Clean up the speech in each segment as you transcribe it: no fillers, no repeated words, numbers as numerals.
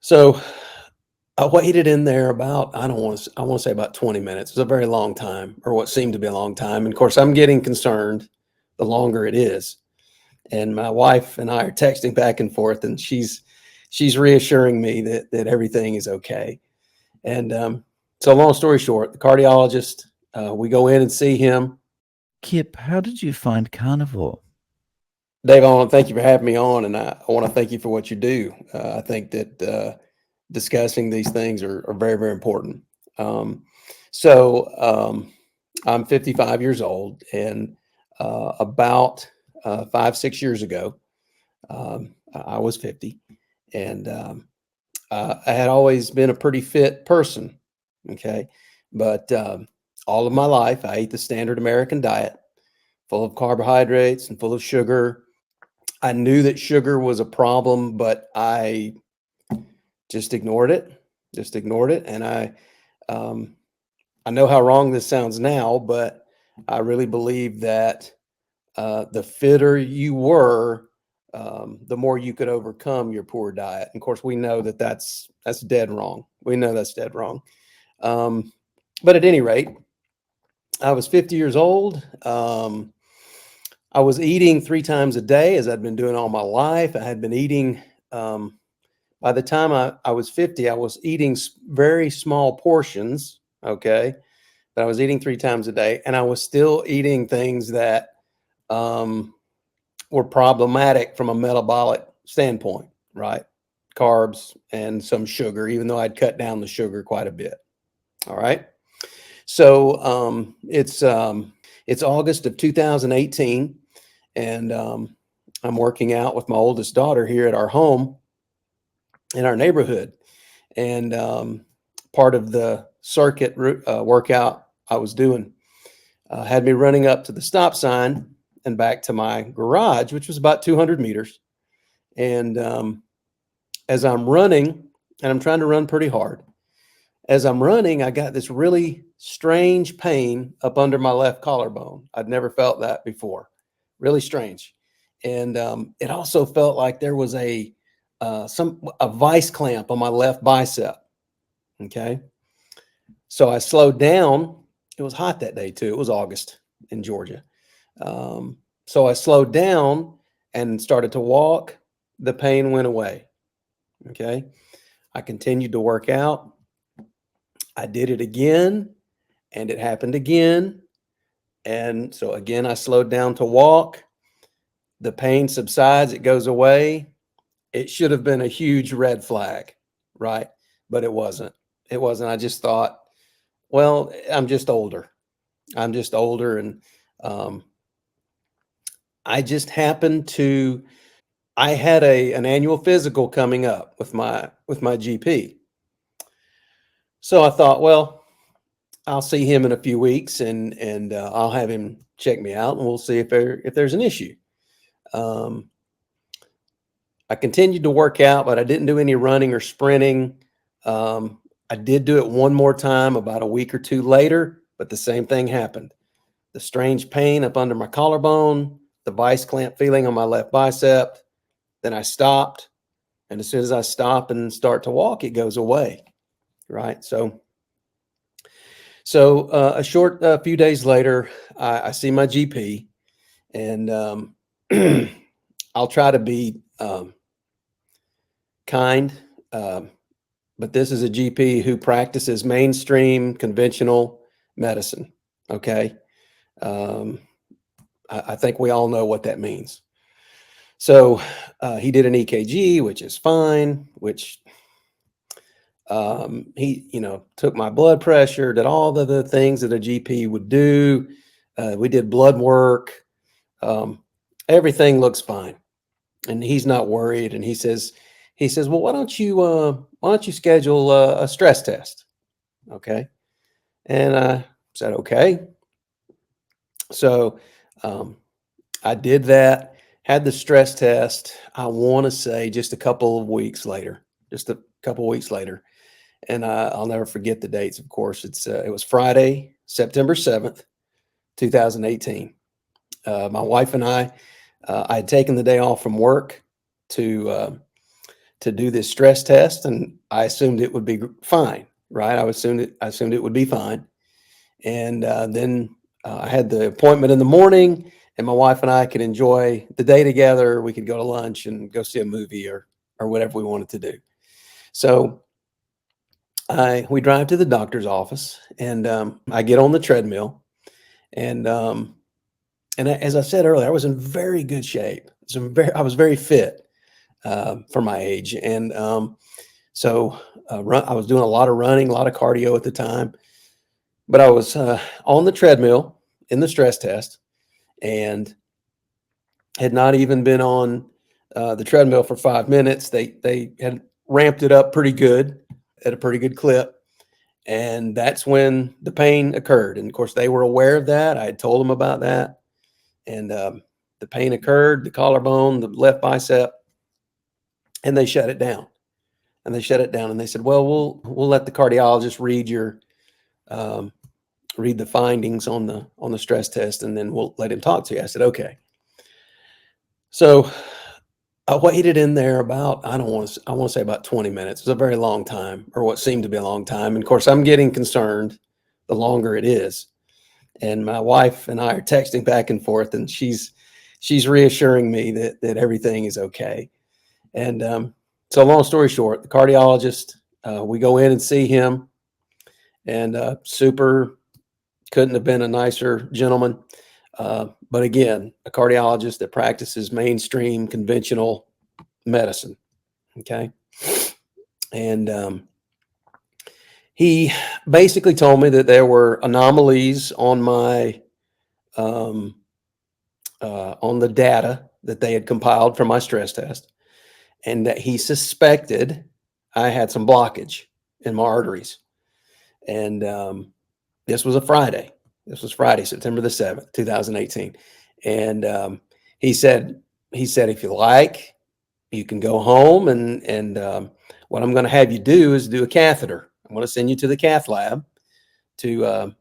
So I waited in there about, I want to say about 20 minutes. It was a very long time, or what seemed to be a long time. And of course, I'm getting concerned the longer it is. And my wife and I are texting back and forth, and she's reassuring me that everything is okay. And so, long story short, the cardiologist, we go in and see him. Kip, how did you find Carnivore? Dave, I want to thank you for having me on, and I want to thank you for what you do. I think that discussing these things are very, very important. Um, so I'm 55 years old, and about 5, 6 years ago, I was 50, and I had always been a pretty fit person. Okay, but all of my life, I ate the standard American diet, full of carbohydrates and full of sugar. I knew that sugar was a problem, but I just ignored it, and um, I know how wrong this sounds now, but I really believe that the fitter you were, the more you could overcome your poor diet. And of course, we know that that's dead wrong. We know that's dead wrong. Um, but at any rate, I was 50 years old. I was eating 3 times a day, as I'd been doing all my life. I had been eating. By the time I was 50, I was eating very small portions. Okay, but I was eating 3 times a day, and I was still eating things that um, were problematic from a metabolic standpoint, right? Carbs and some sugar, even though I'd cut down the sugar quite a bit. All right. So it's August of 2018, and I'm working out with my oldest daughter here at our home in our neighborhood, and part of the circuit workout I was doing had me running up to the stop sign and back to my garage, which was about 200 meters. And as I'm running, and I'm trying to run pretty hard, as I'm running, I got this really strange pain up under my left collarbone. I'd never felt that before. Really strange. And it also felt like there was a vice clamp on my left bicep. Okay. So I slowed down. It was hot that day too. It was August in Georgia. So I slowed down and started to walk. The pain went away. Okay. I continued to work out. I did it again, and it happened again. And so again, I slowed down to walk. The pain subsides, it goes away. It should have been a huge red flag, right? But it wasn't. It wasn't. I just thought, well, I'm just older. I'm just older, and um, I just happened to. I had an annual physical coming up with my GP. So I thought, well, I'll see him in a few weeks, and I'll have him check me out, and we'll see if there's an issue. Um, I continued to work out, but I didn't do any running or sprinting. I did do it one more time about a week or two later, but the same thing happened. The strange pain up under my collarbone, the vice clamp feeling on my left bicep. Then I stopped, and as soon as I stop and start to walk, it goes away. Right. So a short few days later, I see my GP, and I'll try to be kind, um, but this is a GP who practices mainstream conventional medicine. Okay, um, I think we all know what that means. So he did an EKG, which is fine. Which he, took my blood pressure, did all the things that a GP would do. We did blood work. Um, Everything looks fine, and he's not worried. And he says, well, why don't you schedule a stress test? Okay. And I said, okay. So um, I did that, had the stress test. I want to say just a couple of weeks later, and I'll never forget the dates. Of course, it was Friday, September 7th, 2018. My wife and I had taken the day off from work to to do this stress test, and I assumed it would be fine, right? I assumed it would be fine. And then I had the appointment in the morning, and my wife and I could enjoy the day together. We could go to lunch and go see a movie or whatever we wanted to do. So we drive to the doctor's office, and I get on the treadmill, and as I said earlier, I was in very good shape. I was very fit for my age, and I was doing a lot of running, a lot of cardio at the time. But I was on the treadmill in the stress test, and had not even been on the treadmill for 5 minutes. They had ramped it up pretty good at a pretty good clip, and that's when the pain occurred. And of course, they were aware of that. I had told them about that, and the pain occurred, the collarbone, the left bicep, and they shut it down. And they shut it down, and they said, "Well, we'll let the cardiologist um, read the findings on the stress test, and then we'll let him talk to you." I said, "Okay." So I waited in there about, I want to say about 20 minutes. It was a very long time, or what seemed to be a long time. And of course, I'm getting concerned the longer it is. And my wife and I are texting back and forth, and she's reassuring me that everything is okay. And so, long story short, the cardiologist, we go in and see him, and super, couldn't have been a nicer gentleman. But again, a cardiologist that practices mainstream conventional medicine. Okay. And he basically told me that there were anomalies on my, on the data that they had compiled from my stress test, and that he suspected I had some blockage in my arteries. And this was a Friday. This was Friday, September the 7th, 2018. And he said, if you like, you can go home, and what I'm going to have you do is do a catheter. I'm going to send you to the cath lab to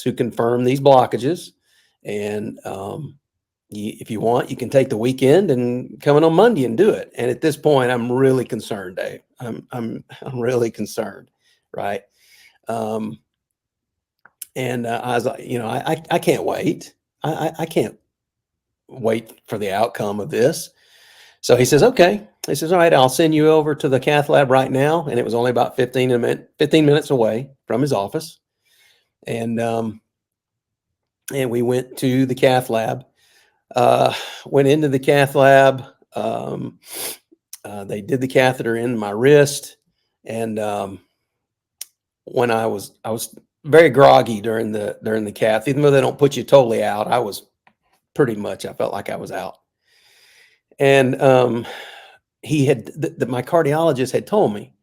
confirm these blockages. And if you want, you can take the weekend and come in on Monday and do it. And at this point, I'm really concerned, Dave. I'm really concerned, right? And I was like, I can't wait. I can't wait for the outcome of this. So he says, okay. He says, all right, I'll send you over to the cath lab right now. And it was only about 15 minutes away from his office. And we went to the cath lab, went into the cath lab. They did the catheter in my wrist. And when I was very groggy during the cath, even though they don't put you totally out, I was I felt like I was out. And my cardiologist had told me,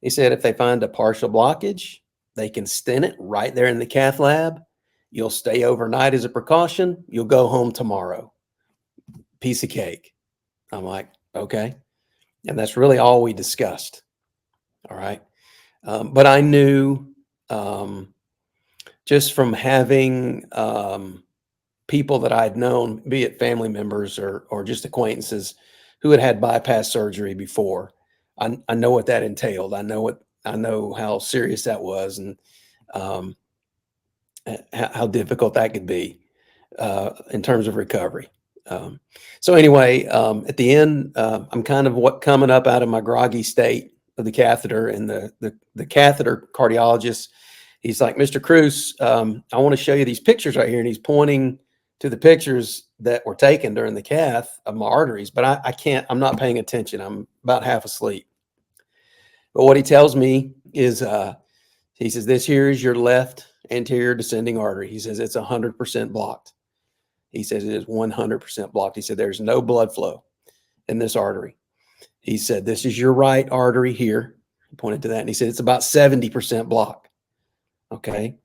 he said, if they find a partial blockage, they can stent it right there in the cath lab. You'll stay overnight as a precaution. You'll go home tomorrow. Piece of cake. I'm like, okay. And that's really all we discussed. All right. But I knew, just from having people that I'd known, be it family members or just acquaintances who had bypass surgery before, I know what that entailed. I know how serious that was, and how difficult that could be in terms of recovery. So anyway, at the end, I'm kind of coming up out of my groggy state of the catheter, and the catheter cardiologist, he's like, Mr. Cruz, I want to show you these pictures right here. And he's pointing to the pictures that were taken during the cath of my arteries, but I'm not paying attention. I'm about half asleep. But what he tells me is, he says, this here is your left anterior descending artery. He says, it's 100% blocked. He says, it is 100% blocked. He said, there's no blood flow in this artery. He said, this is your right artery here. He pointed to that, and he said, it's about 70% blocked. Okay.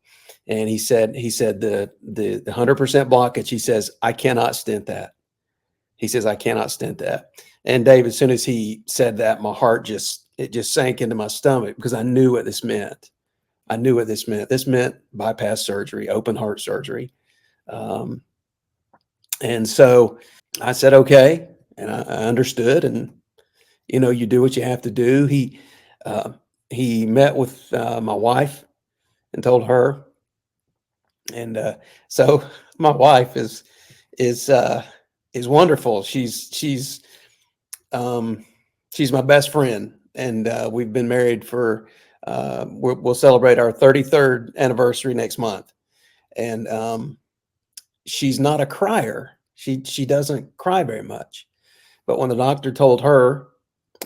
And he said the 100% blockage, he says, I cannot stent that. He says, I cannot stent that. And Dave, as soon as he said that, my heart just sank into my stomach, because I knew what this meant. I knew what this meant. This meant bypass surgery, open heart surgery. And so I said, okay. And I understood. And you do what you have to do. Uh, he met with my wife and told her, and so my wife is uh, is wonderful. Um, she's my best friend, and we've been married for we'll celebrate our 33rd anniversary next month. And she's not a crier. She doesn't cry very much. But when the doctor told her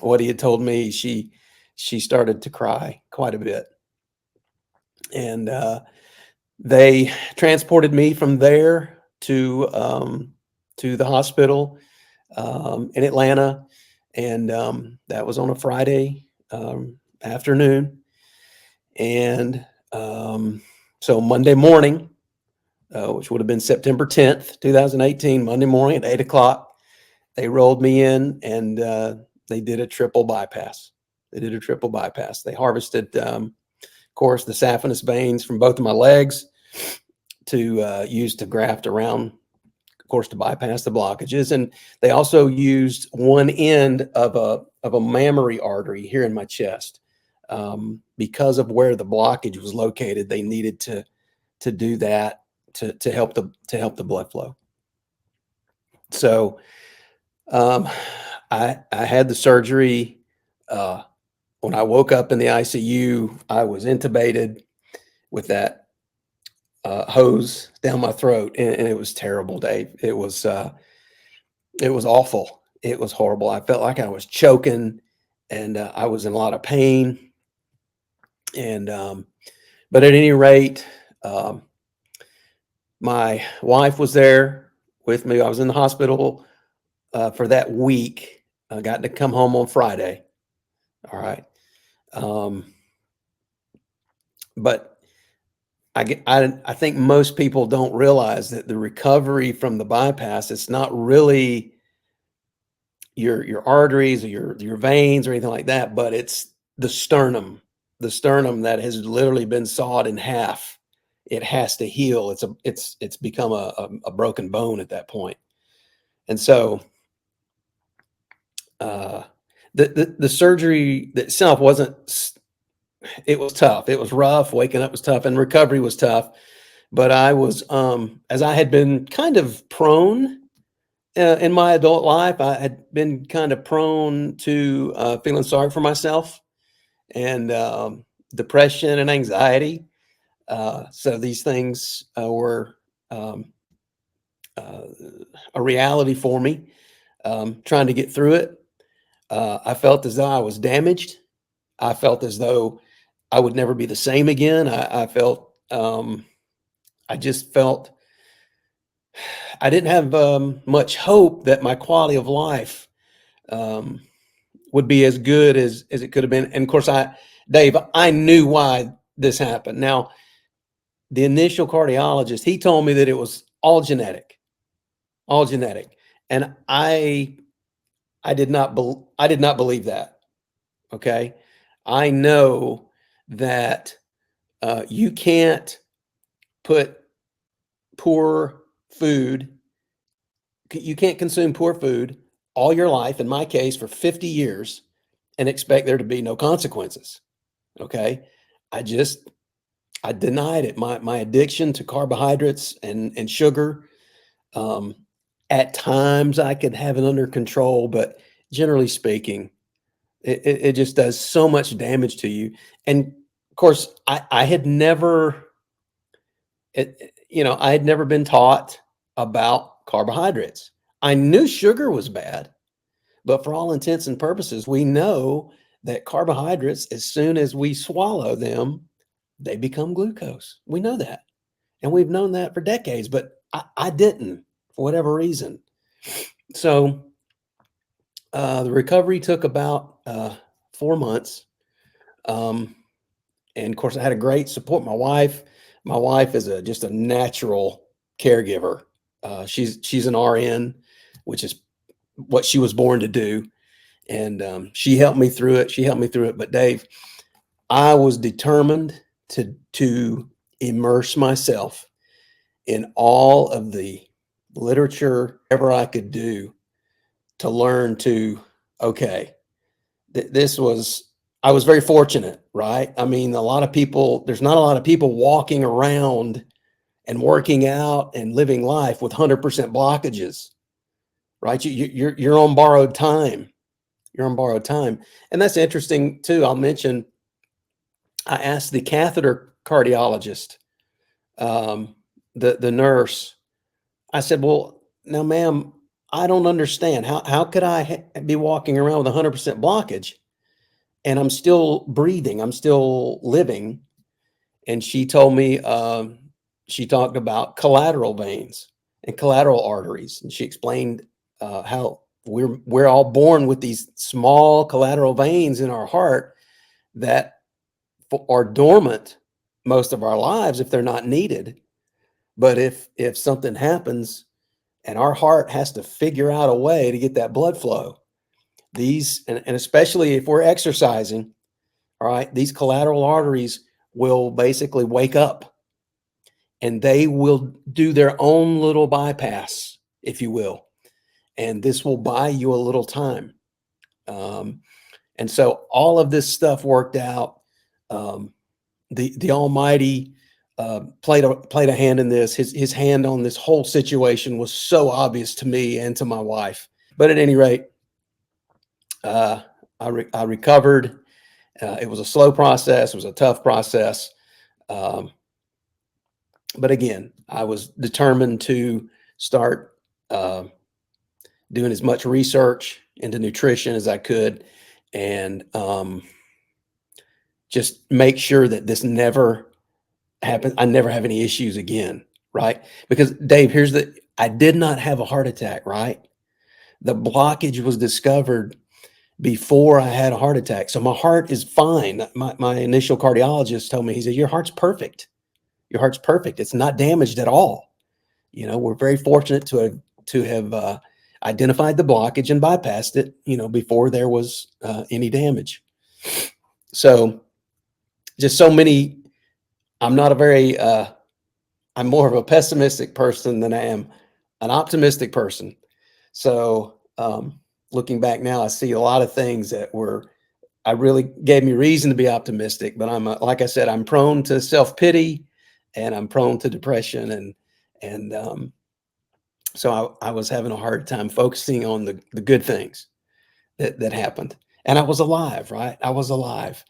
what he had told me, she started to cry quite a bit. And they transported me from there to the hospital in Atlanta, and that was on a Friday afternoon. And so Monday morning, which would have been September 10th, 2018, Monday morning at 8 o'clock, they rolled me in, and they did a triple bypass. They did a triple bypass. They harvested, of course, the saphenous veins from both of my legs to use to graft around, of course, to bypass the blockages. And they also used one end of a mammary artery here in my chest. Because of where the blockage was located, they needed to do that to help the blood flow. So I had the surgery. When I woke up in the ICU, I was intubated with that hose down my throat, and it was terrible, Dave. It was awful. It was horrible. I felt like I was choking, and I was in a lot of pain. And but at any rate, my wife was there with me. I was in the hospital for that week. I got to come home on Friday. All right. But I think most people don't realize that the recovery from the bypass, it's not really your arteries or your veins or anything like that, but it's the sternum that has literally been sawed in half. It has to heal. It's become a broken bone at that point. And so the surgery itself it was tough. It was rough. Waking up was tough, and recovery was tough. But I was, as I had been kind of prone in my adult life, I had been kind of prone to feeling sorry for myself and depression and anxiety. So these things were uh, a reality for me, trying to get through it. I felt as though I was damaged. I felt as though I would never be the same again. I just felt I didn't have much hope that my quality of life um, would be as good as it could have been. And of course, Dave, I knew why this happened. Now, the initial cardiologist, he told me that it was all genetic, and I did not believe that. Okay, I know that you can't put poor food you can't consume poor food all your life, in my case, for 50 years, and expect there to be no consequences. Okay. I just, I denied it. My addiction to carbohydrates and sugar, um, at times I could have it under control, but generally speaking, it just does so much damage to you. And of course, I had never, I had never been taught about carbohydrates. I knew sugar was bad, but for all intents and purposes, we know that carbohydrates, as soon as we swallow them, they become glucose. We know that. And we've known that for decades, but I didn't for whatever reason. So the recovery took about 4 months. Um, and of course, I had a great support. My wife is just a natural caregiver. She's an RN, which is what she was born to do. And she helped me through it. She helped me through it. But Dave, I was determined to immerse myself in all of the literature ever I could do to learn to, okay, this was, I was very fortunate, right? I mean, a lot of people, there's not a lot of people walking around and working out and living life with 100% blockages, right? You're on borrowed time. You're on borrowed time. And that's interesting too. I'll mention, I asked the catheter cardiologist, the nurse, I said, well, now, ma'am, I don't understand. How could I be walking around with 100% blockage and I'm still breathing? I'm still living. And she told me, she talked about collateral veins and collateral arteries. And she explained how we're all born with these small collateral veins in our heart that are dormant most of our lives if they're not needed. But if something happens and our heart has to figure out a way to get that blood flow, these, and especially if we're exercising, all right, these collateral arteries will basically wake up and they will do their own little bypass, if you will. And this will buy you a little time. And so all of this stuff worked out. The Almighty played a hand in this. His hand on this whole situation was so obvious to me and to my wife. But at any rate, I recovered. It was a slow process. It was a tough process. But again, I was determined to start doing as much research into nutrition as I could, and just make sure that this never happens. I never have any issues again, right? Because Dave, I did not have a heart attack, right? The blockage was discovered before I had a heart attack. So my heart is fine. My initial cardiologist told me, he said, your heart's perfect. Your heart's perfect. It's not damaged at all. You know, we're very fortunate to have identified the blockage and bypassed it, you know, before there was any damage. So just so many, I'm not a very, I'm more of a pessimistic person than I am an optimistic person. So looking back now, I see a lot of things that I really gave me reason to be optimistic, but like I said, I'm prone to self-pity and I'm prone to depression. And so I was having a hard time focusing on the good things that happened. And I was alive, right? I was alive.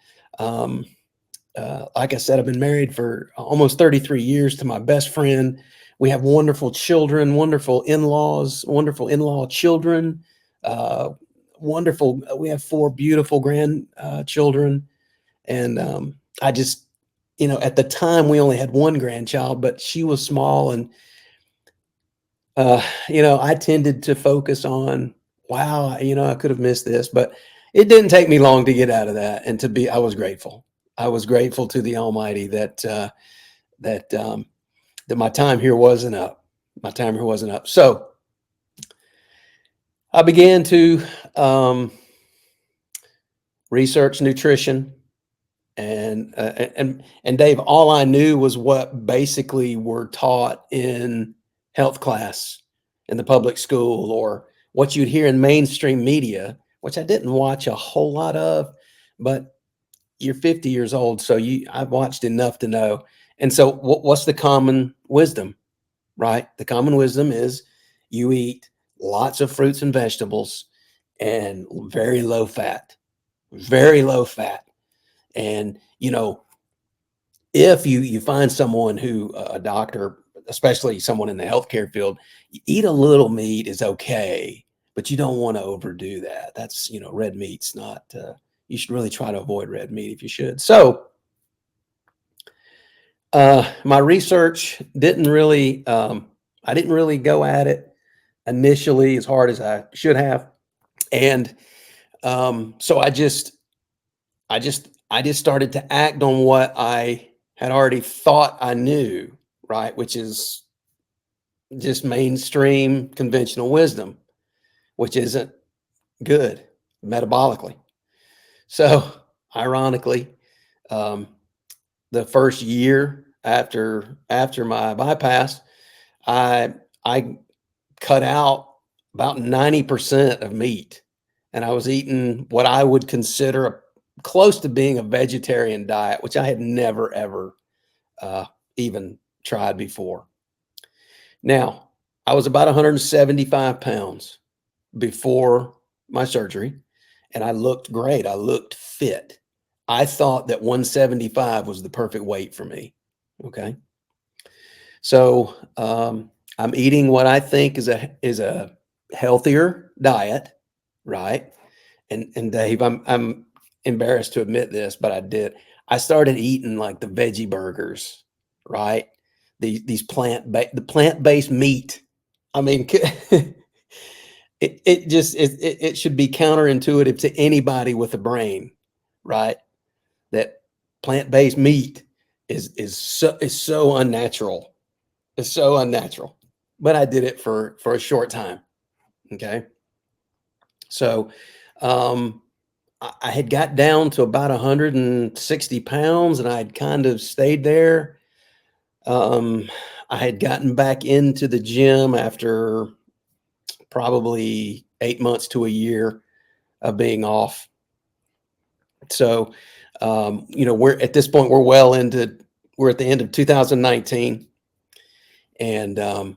Like I said, I've been married for almost 33 years to my best friend. We have wonderful children, wonderful in-laws, wonderful in-law children, wonderful. We have 4 beautiful grandchildren. And I just, you know, at the time we only had 1 grandchild, but she was small. And, you know, I tended to focus on, wow, you know, I could have missed this, but it didn't take me long to get out of that. And I was grateful. I was grateful to the Almighty that my time here wasn't up. My time here wasn't up. So I began to research nutrition, and Dave, all I knew was what basically were taught in health class in the public school, or what you'd hear in mainstream media, which I didn't watch a whole lot of, but you're 50 years old, so I've watched enough to know. And so what's the common wisdom, right? The common wisdom is you eat lots of fruits and vegetables and very low fat, very low fat. And, you know, if you find someone who, a doctor, especially someone in the healthcare field, eat a little meat is okay, but you don't want to overdo that. That's, you know, red meat's not, you should really try to avoid red meat if you should. So my research didn't really, I didn't really go at it initially as hard as I should have. And so I just started to act on what I had already thought I knew, right? Which is just mainstream conventional wisdom, which isn't good metabolically. So ironically, the first year after my bypass, I cut out about 90% of meat, and I was eating what I would consider close to being a vegetarian diet, which I had never ever even tried before. Now, I was about 175 pounds before my surgery, and I looked great. I looked fit. I thought that 175 was the perfect weight for me. Okay. So I'm eating what I think is a healthier diet, right? And Dave, I'm embarrassed to admit this, but I did. I started eating like the veggie burgers, right? These the plant-based meat. I mean, it should be counterintuitive to anybody with a brain, right? That plant-based meat is so unnatural. It's so unnatural. But I did it for a short time. Okay. So I had got down to about 160 pounds and I had kind of stayed there. Um, I had gotten back into the gym after probably 8 months to a year of being off. So, we're at this point, we're at the end of 2019. And of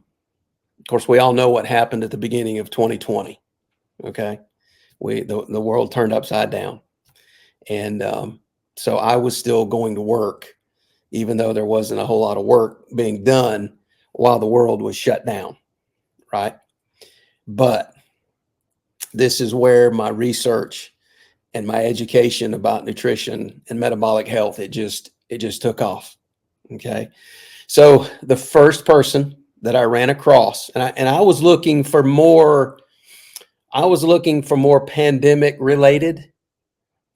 course, we all know what happened at the beginning of 2020. Okay. The world turned upside down. And so I was still going to work, even though there wasn't a whole lot of work being done while the world was shut down. Right. But this is where my research and my education about nutrition and metabolic health, it just took off. Okay. So the first person that I ran across, and I was looking for more, pandemic related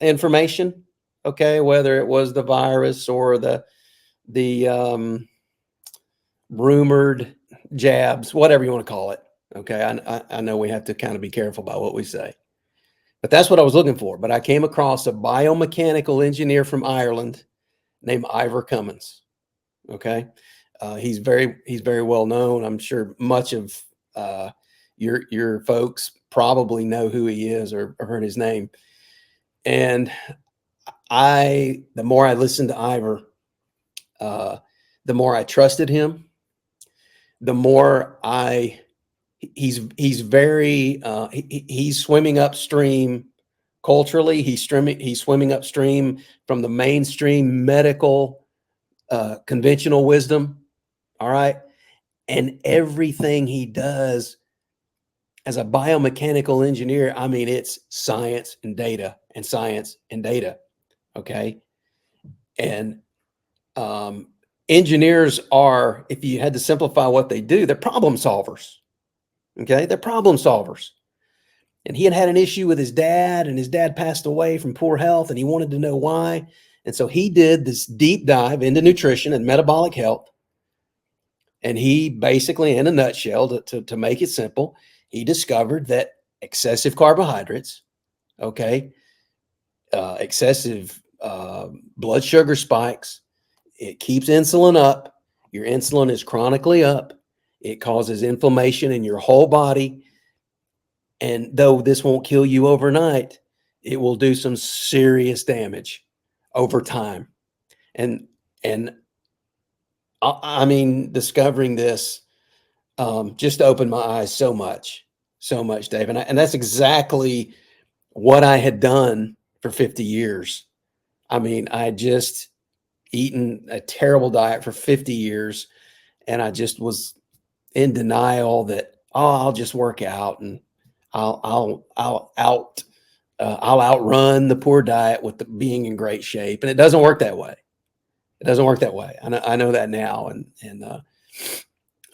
information. Okay. Whether it was the virus or the rumored jabs, whatever you want to call it. Okay. I know we have to kind of be careful about what we say, but that's what I was looking for. But I came across a biomechanical engineer from Ireland named Ivor Cummins. Okay. He's very well known. I'm sure much of your folks probably know who he is or heard his name. And the more I listened to Ivor, the more I trusted him. The more he's very he's swimming upstream culturally. He's swimming upstream from the mainstream medical conventional wisdom. All right. And everything he does as a biomechanical engineer, I mean, it's science and data and science and data. Okay. And engineers are, if you had to simplify what they do, they're problem solvers. Okay. They're problem solvers. And he had had an issue with his dad, and his dad passed away from poor health, and he wanted to know why. And so he did this deep dive into nutrition and metabolic health. And he basically, in a nutshell, to make it simple, he discovered that excessive carbohydrates, okay, excessive blood sugar spikes, it keeps insulin up. Your insulin is chronically up. It causes inflammation in your whole body. And though this won't kill you overnight, it will do some serious damage over time. And I mean, discovering this just opened my eyes so much, Dave. And that's exactly what I had done for 50 years. I mean, I had just eaten a terrible diet for 50 years, and I just was in denial that, I'll just work out and I'll outrun the poor diet with being in great shape. And it doesn't work that way. It doesn't work that way. I know that now.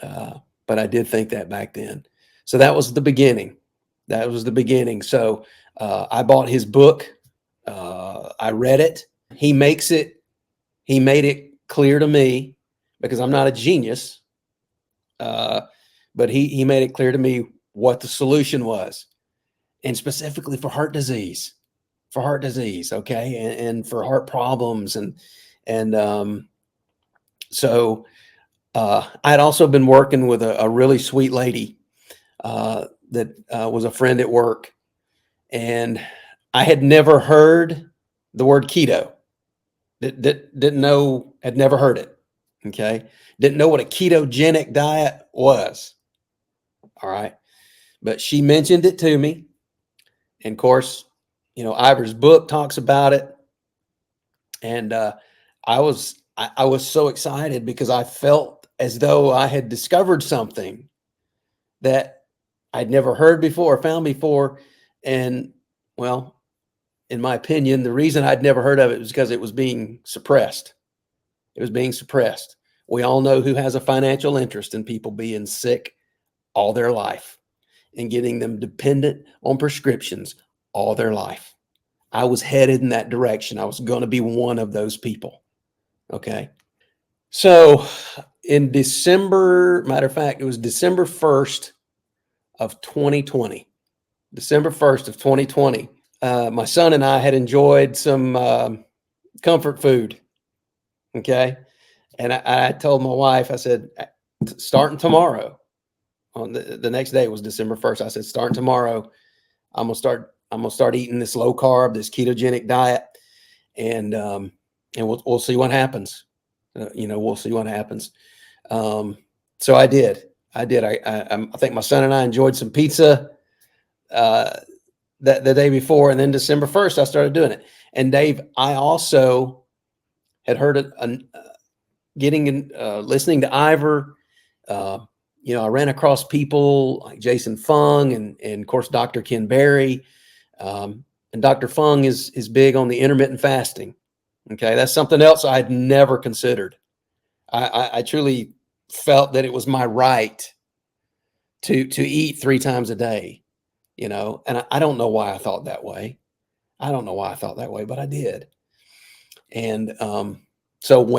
But I did think that back then. So that was the beginning. So I bought his book. I read it. He made it clear to me, because I'm not a genius. But he made it clear to me what the solution was, and specifically for heart disease, okay, and for heart problems, and so I'd also been working with a really sweet lady that was a friend at work, and I had never heard the word keto. Didn't know, had never heard it. Okay. Didn't know what a ketogenic diet was. All right. But she mentioned it to me. And of course, Ivor's book talks about it. And I was so excited because I felt as though I had discovered something that I'd never heard before, found before. And well, in my opinion, the reason I'd never heard of it was because it was being suppressed. It was being suppressed. We all know who has a financial interest in people being sick all their life and getting them dependent on prescriptions all their life. I was headed in that direction. I was going to be one of those people. Okay. So in December, matter of fact, it was December 1st of 2020. December 1st of 2020. My son and I had enjoyed some comfort food. Okay. And I told my wife, I said, starting tomorrow, on the next day was December 1st. I said, starting tomorrow, I'm gonna start eating this low carb, this ketogenic diet, and we'll see what happens. We'll see what happens. So I did. I think my son and I enjoyed some pizza the day before, and then December 1st, I started doing it. And Dave, I also had heard it, listening to Ivor. I ran across people like Jason Fung and of course, Dr. Ken Berry. And Dr. Fung is big on the intermittent fasting. Okay. That's something else I had never considered. I truly felt that it was my right to eat 3 times a day, and I don't know why I thought that way. I don't know why I thought that way, but I did. And so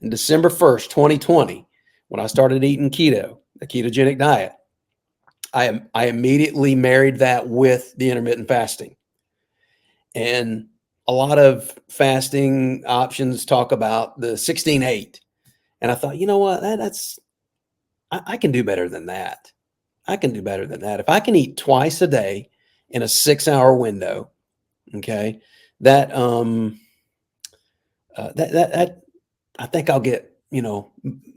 in December 1st, 2020, when I started eating keto, the ketogenic diet, I immediately married that with the intermittent fasting. And a lot of fasting options talk about the 16-8. And I thought, you know what, I can do better than that. I can do better than that. If I can eat twice a day in a 6-hour window, okay, that I think I'll get,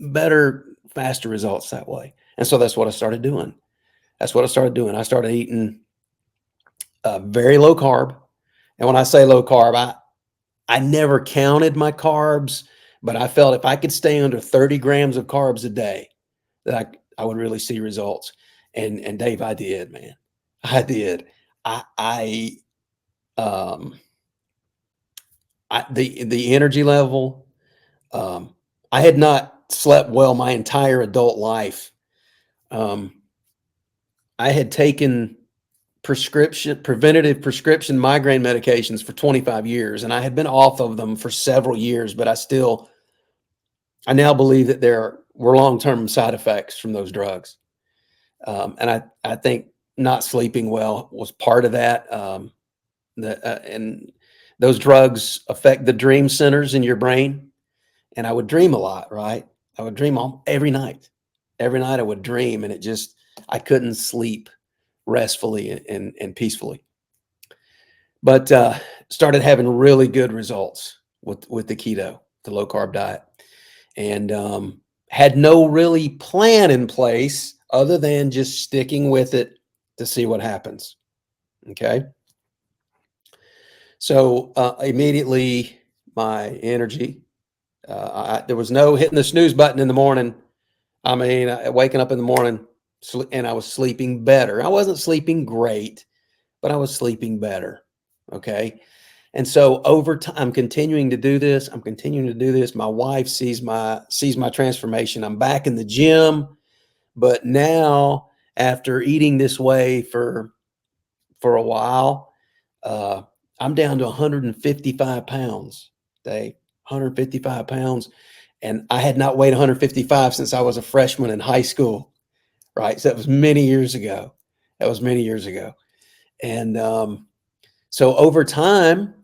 better, faster results that way. And so that's what I started doing. I started eating very low carb. And when I say low carb, I never counted my carbs, but I felt if I could stay under 30 grams of carbs a day, that I would really see results. And Dave, I did, man. I did. Um, the energy level, I had not slept well my entire adult life. I had taken preventative prescription migraine medications for 25 years, and I had been off of them for several years, but I now believe that there were long-term side effects from those drugs. And I think not sleeping well was part of that. And those drugs affect the dream centers in your brain. And I would dream a lot, right? I would dream every night. Every night I would dream, and I couldn't sleep restfully and peacefully. But started having really good results with the low carb diet, and had no really plan in place other than just sticking with it to see what happens. Okay. So immediately my energy, there was no hitting the snooze button in the morning. I mean, waking up in the morning and I was sleeping better. I wasn't sleeping great, but I was sleeping better. Okay. And so over time, I'm continuing to do this. My wife sees my transformation. I'm back in the gym, but now after eating this way for a while, I'm down to 155 pounds, Dave, 155 pounds. And I had not weighed 155 since I was a freshman in high school. Right. So that was many years ago. And so over time,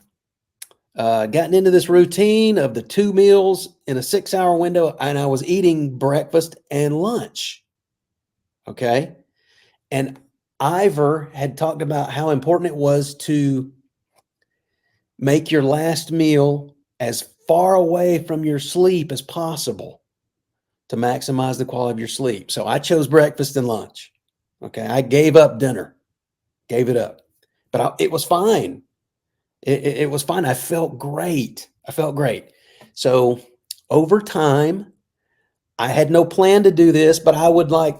gotten into this routine of the 2 meals in a 6-hour window, and I was eating breakfast and lunch. Okay. And Ivor had talked about how important it was to make your last meal as far away from your sleep as possible to maximize the quality of your sleep. So I chose breakfast and lunch. Okay. I gave up dinner, gave it up, but it was fine. It was fine. I felt great. I felt great. So over time, I had no plan to do this, but I would like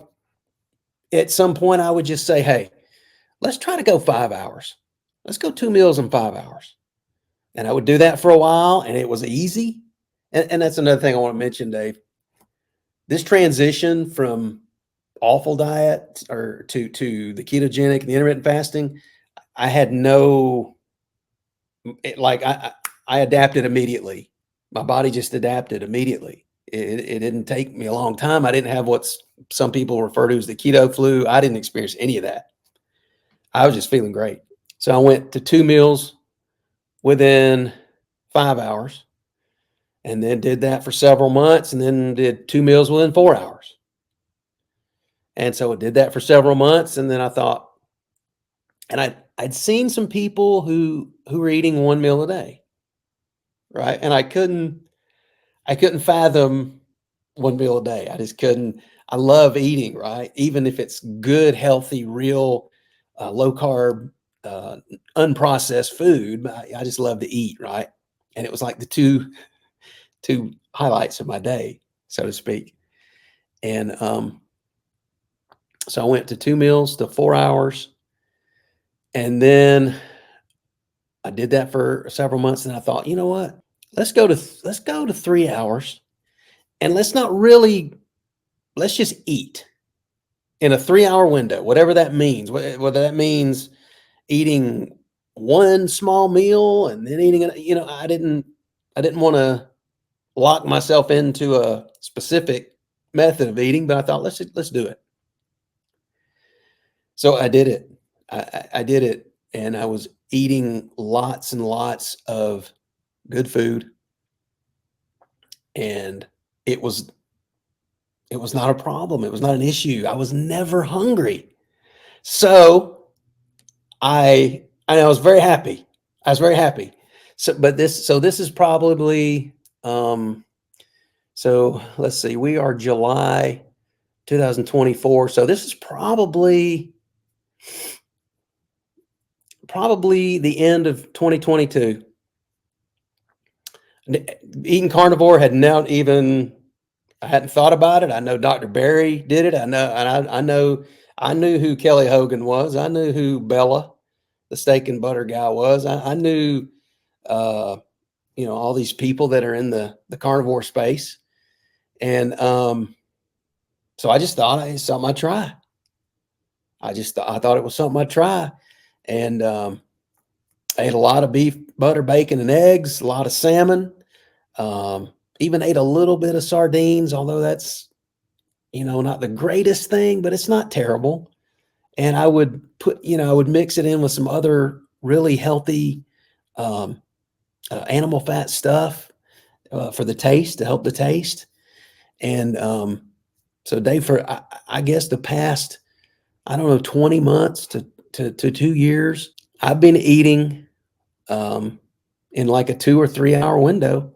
at some point, I would just say, hey, let's try to go 5 hours. Let's go 2 meals in 5 hours. And I would do that for a while, and it was easy. And that's another thing I want to mention, Dave. This transition from awful diet or to the ketogenic and the intermittent fasting, I had no like I adapted immediately. My body just adapted immediately. It didn't take me a long time. I didn't have what's some people refer to as the keto flu. I didn't experience any of that. I was just feeling great. So I went to 2 meals within 5 hours, and then did that for several months, and then did 2 meals within 4 hours. And so I did that for several months, and then I thought, and I'd seen some people who were eating 1 meal a day, right? And I couldn't fathom 1 meal a day. I just couldn't. I love eating, right? Even if it's good, healthy, real, low carb, unprocessed food, I just love to eat, right? And it was like the two highlights of my day, so to speak. And so I went to 2 meals to 4 hours, and then I did that for several months. And I thought, you know what? Let's go to 3 hours, and let's just eat in a 3 hour window, whatever that means. Whether that means eating one small meal and then eating, I didn't want to lock myself into a specific method of eating, but I thought let's do it. So I did it. I did it, and I was eating lots and lots of good food, and it was it was not a problem. It was not an issue. I was never hungry. So I was very happy. I was very happy. So this is probably so let's see, we are July 2024. So this is probably the end of 2022. Eating carnivore had not even I hadn't thought about it. I know Dr. Barry did it. I knew who Kelly Hogan was. I knew who Bella, the steak and butter guy, was. I knew uh, all these people that are in the carnivore space. And so I just thought it's something I'd try. I thought it was something I'd try. And I ate a lot of beef, butter, bacon, and eggs, a lot of salmon. Even ate a little bit of sardines, although that's not the greatest thing, but it's not terrible. And I would mix it in with some other really healthy um, animal fat stuff for the taste, to help the taste. And so Dave, I guess the past, I don't know, 20 months to 2 years, I've been eating in like a 2 or 3 hour window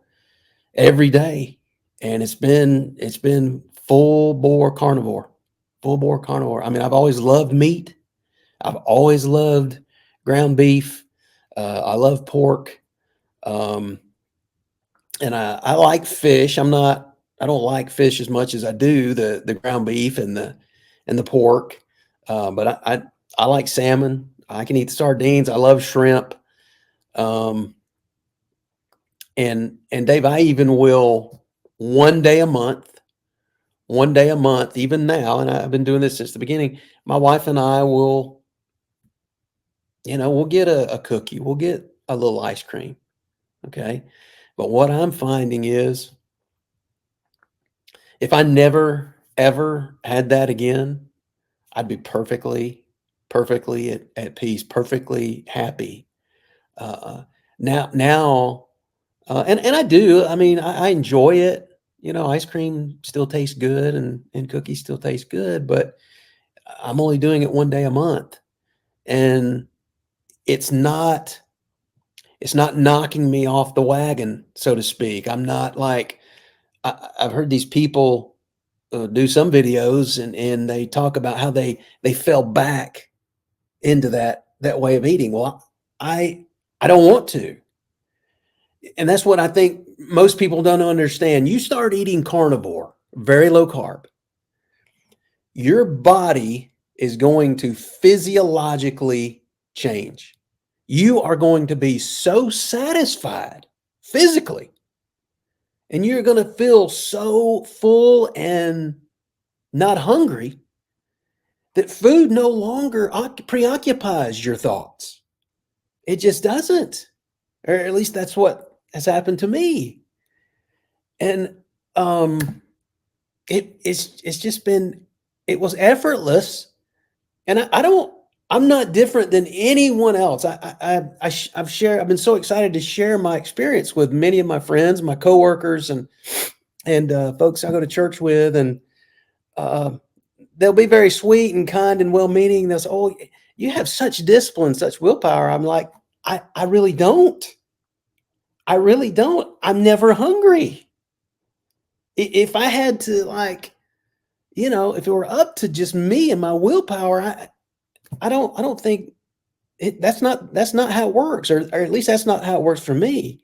every day. And it's been full bore carnivore, full bore carnivore. I mean, I've always loved meat. I've always loved ground beef. I love pork. Um, and I like fish. I don't like fish as much as I do the ground beef and the pork. But I like salmon. I can eat sardines. I love shrimp. Um, and Dave, I even will one day a month, even now, and I've been doing this since the beginning. My wife and I we'll get a cookie, we'll get a little ice cream. Okay. But what I'm finding is if I never ever had that again, I'd be perfectly at peace, perfectly happy. Now, and I do. I mean, I enjoy it. Ice cream still tastes good, and cookies still taste good. But I'm only doing it one day a month. And it's not it's not knocking me off the wagon, so to speak. I'm not like I've heard these people do some videos and they talk about how they fell back into that way of eating. Well, I I don't want to. And that's what I think most people don't understand. You start eating carnivore, very low carb, your body is going to physiologically change. You are going to be so satisfied physically, and you're going to feel so full and not hungry that food no longer preoccupies your thoughts. It just doesn't, or at least that's what has happened to me. And it's just been, it was effortless. And I don't, I'm not different than anyone else. I've been so excited to share my experience with many of my friends, my coworkers, and folks I go to church with, and uh, they'll be very sweet and kind and well-meaning. They'll say, "Oh, you have such discipline, such willpower." I'm like, I really don't. I really don't. I'm never hungry. If I had to, like, if it were up to just me and my willpower, I don't think that's not how it works, or at least that's not how it works for me.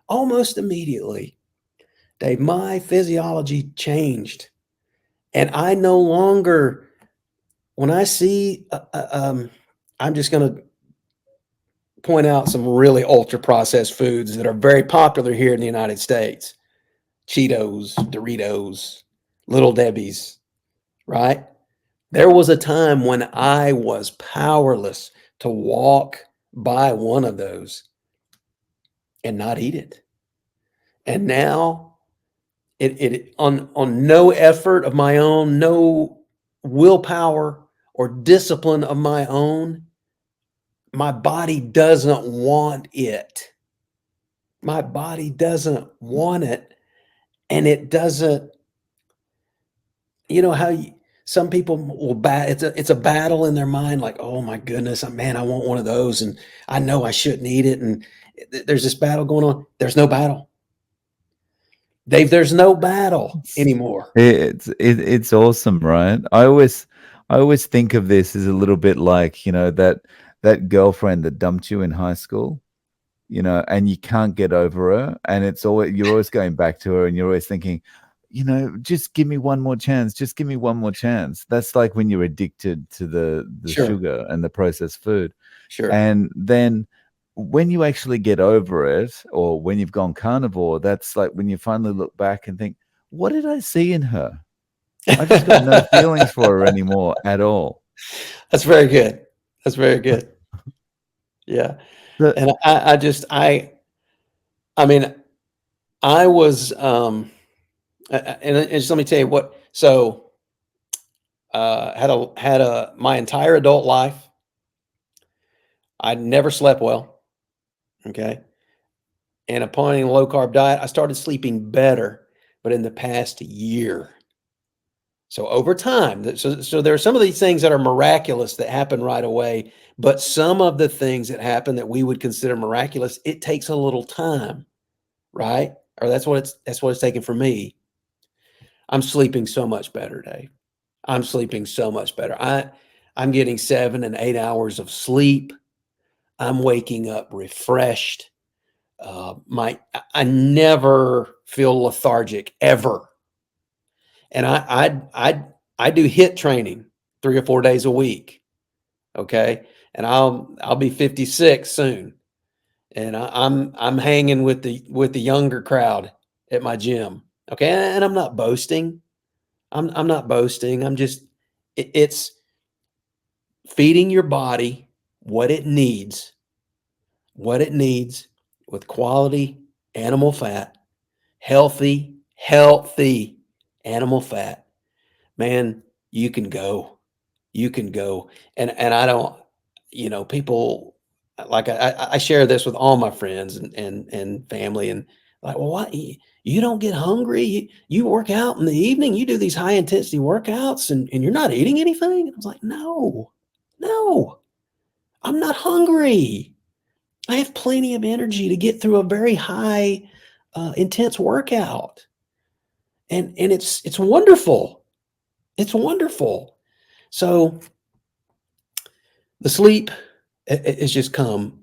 Almost immediately, Dave, my physiology changed, and I no longer, when I see, I'm just going to point out some really ultra processed foods that are very popular here in the United States: Cheetos, Doritos, Little Debbie's, right? There was a time when I was powerless to walk by one of those and not eat it. And now it on no effort of my own, no willpower or discipline of my own, my body doesn't want it. My body doesn't want it, and it doesn't. You know how some people will it's a battle in their mind, like, oh my goodness, man, I want one of those, and I know I shouldn't eat it, and there's this battle going on. There's no battle, Dave. There's no battle anymore. It's awesome, right? I always think of this as a little bit like, that girlfriend that dumped you in high school, and you can't get over her, and you're always going back to her, and you're always thinking, just give me one more chance, just give me one more chance. That's like when you're addicted to the Sure, sugar and the processed food. sure. And then when you actually get over it, or when you've gone carnivore, that's like when you finally look back and think, what did I see in her? I just got no feelings for her anymore at all. That's very good. That's very good. Yeah, The, and I mean, I was, and just let me tell you what. So, had a my entire adult life, I never slept well. Okay, and upon a low carb diet, I started sleeping better, but in the past year. So over time, so there are some of these things that are miraculous that happen right away, but some of the things that happen that we would consider miraculous, it takes a little time, right? Or that's what it's taken for me. I'm sleeping so much better, Dave. I'm sleeping so much better. I'm getting 7 and 8 hours of sleep. I'm waking up refreshed. My I never feel lethargic ever, and I do hit training 3 or 4 days a week. Okay, and I'll be 56 soon, and I'm hanging with the younger crowd at my gym. Okay, and I'm not boasting. I'm not boasting. I'm just it's feeding your body what it needs, what it needs with quality animal fat, healthy animal fat. Man, you can go. You can go. And I don't, people, like I share this with all my friends and family, and Like, well, what? You don't get hungry. You work out in the evening. You do these high intensity workouts and you're not eating anything. And I was like, no, I'm not hungry. I have plenty of energy to get through a very high, intense workout. And it's wonderful. It's wonderful. So the sleep is just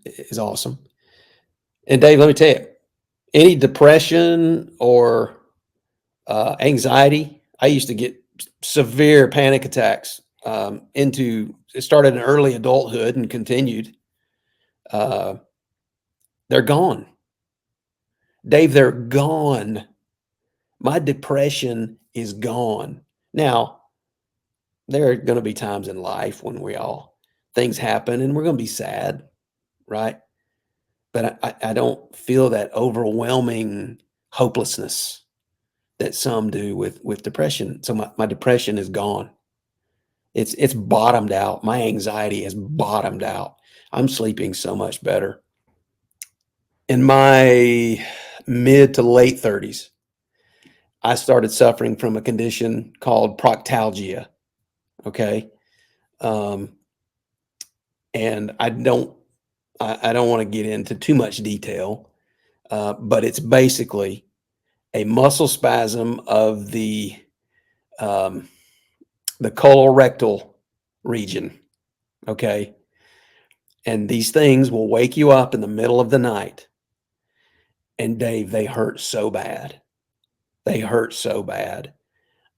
is awesome. And Dave, let me tell you, any depression or anxiety, I used to get severe panic attacks. It started in early adulthood and continued. They're gone, Dave. They're gone. My depression is gone. Now, there are going to be times in life when things happen and we're going to be sad, right? But I don't feel that overwhelming hopelessness that some do with depression. So my depression is gone. It's bottomed out. My anxiety has bottomed out. I'm sleeping so much better. In my mid to late 30s, I started suffering from a condition called proctalgia. Okay. Um, and I don't want to get into too much detail, but it's basically a muscle spasm of um, the colorectal region. Okay. And these things will wake you up in the middle of the night. And Dave, they hurt so bad. They hurt so bad.